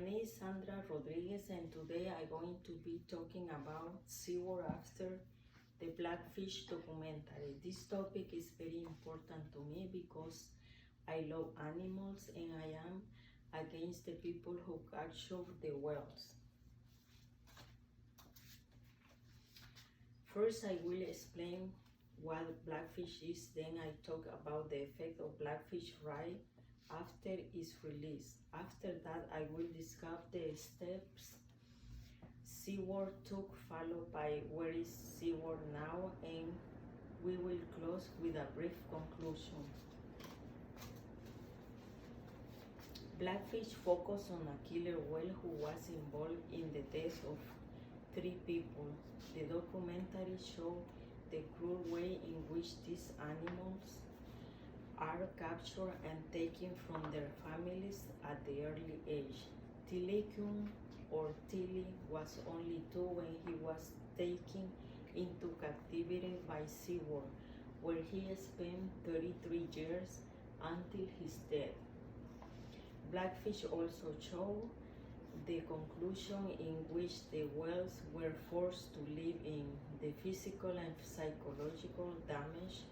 name is Sandra Rodriguez, and today I'm going to be talking about SeaWorld after the Blackfish documentary. This topic is very important to me because I love animals and I am against the people who capture the whales. First, I will explain what Blackfish is, then I talk about the effect of Blackfish right after it's released. After that, I will discuss the steps SeaWorld took, followed by where is SeaWorld now, and we will close with a brief conclusion. Blackfish focused on a killer whale who was involved in the death of 3 people. The documentary showed the cruel way in which these animals are captured and taken from their families at the early age. Tilikum, or Tilly, was only 2 when he was taken into captivity by SeaWorld, where he spent 33 years until his death. Blackfish also showed the conclusion in which the whales were forced to live in. The physical and psychological damage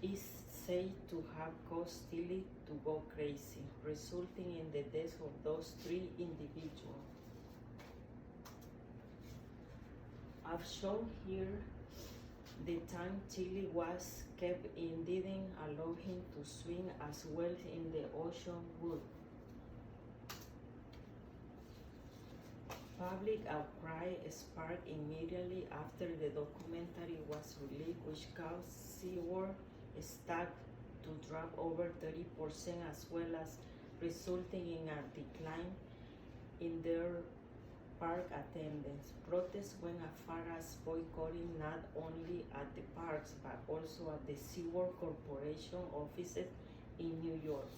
is said to have caused Tilly to go crazy, resulting in the death of those 3 individuals. I've shown here the time Tilly was kept in didn't allow him to swim as well in the ocean would. Public outcry sparked immediately after the documentary was released, which caused SeaWorld stock to drop over 30%, as well as resulting in a decline in their park attendance. Protests went as far as boycotting not only at the parks but also at the SeaWorld Corporation offices in New York.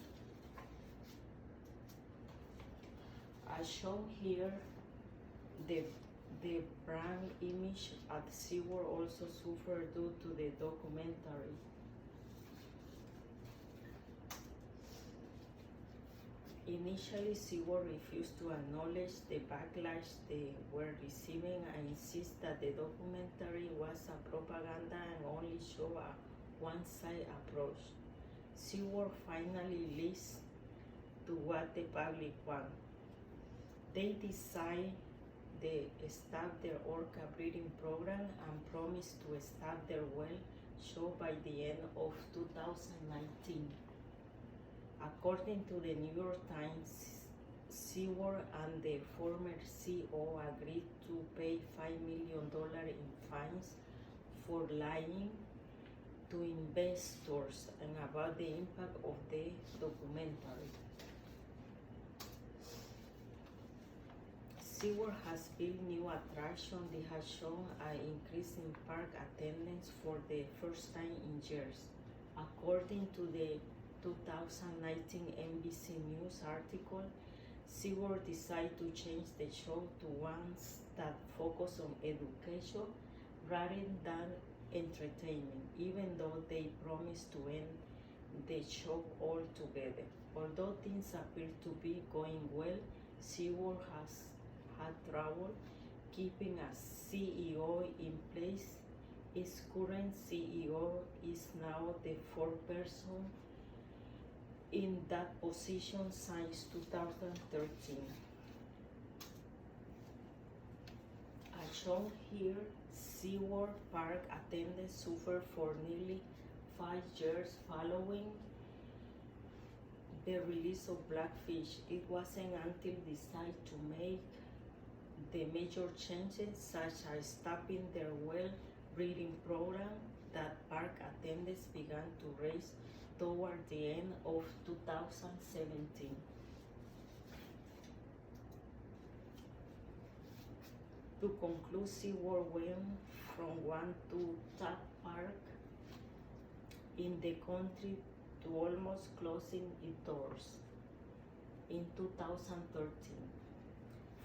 As shown here, the brand image at SeaWorld also suffered due to the documentary. Initially, SeaWorld refused to acknowledge the backlash they were receiving and insist that the documentary was a propaganda and only show a one-side approach. SeaWorld finally listened to what the public want. They decide they stop their orca breeding program and promise to stop their whale show by the end of 2019. According to the New York Times, SeaWorld and the former CEO agreed to pay $5 million in fines for lying to investors and about the impact of the documentary. SeaWorld has built new attractions. They have shown an increase in park attendance for the first time in years. According to the 2019 NBC News article, SeaWorld decided to change the show to ones that focus on education rather than entertainment, even though they promised to end the show altogether. Although things appear to be going well, SeaWorld has had trouble keeping a CEO in place. Its current CEO is now the 4th person in that position since 2013. As shown here, SeaWorld park attendance suffered for nearly 5 years following the release of Blackfish. It wasn't until they decided to make the major changes, such as stopping their whale breeding program, that park attendance began to rise toward the end of 2017. To conclude, SeaWorld went from 1 to top park in the country to almost closing its doors in 2013.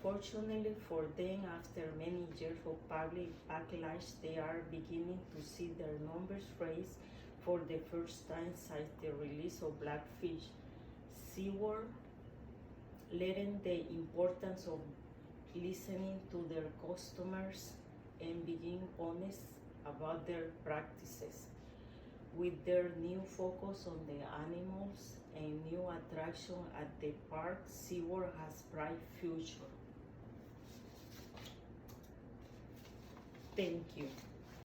Fortunately for them, after many years of public backlash, they are beginning to see their numbers rise for the first time since the release of Blackfish. SeaWorld learn the importance of listening to their customers and being honest about their practices. With their new focus on the animals and new attraction at the park, SeaWorld has bright future. Thank you.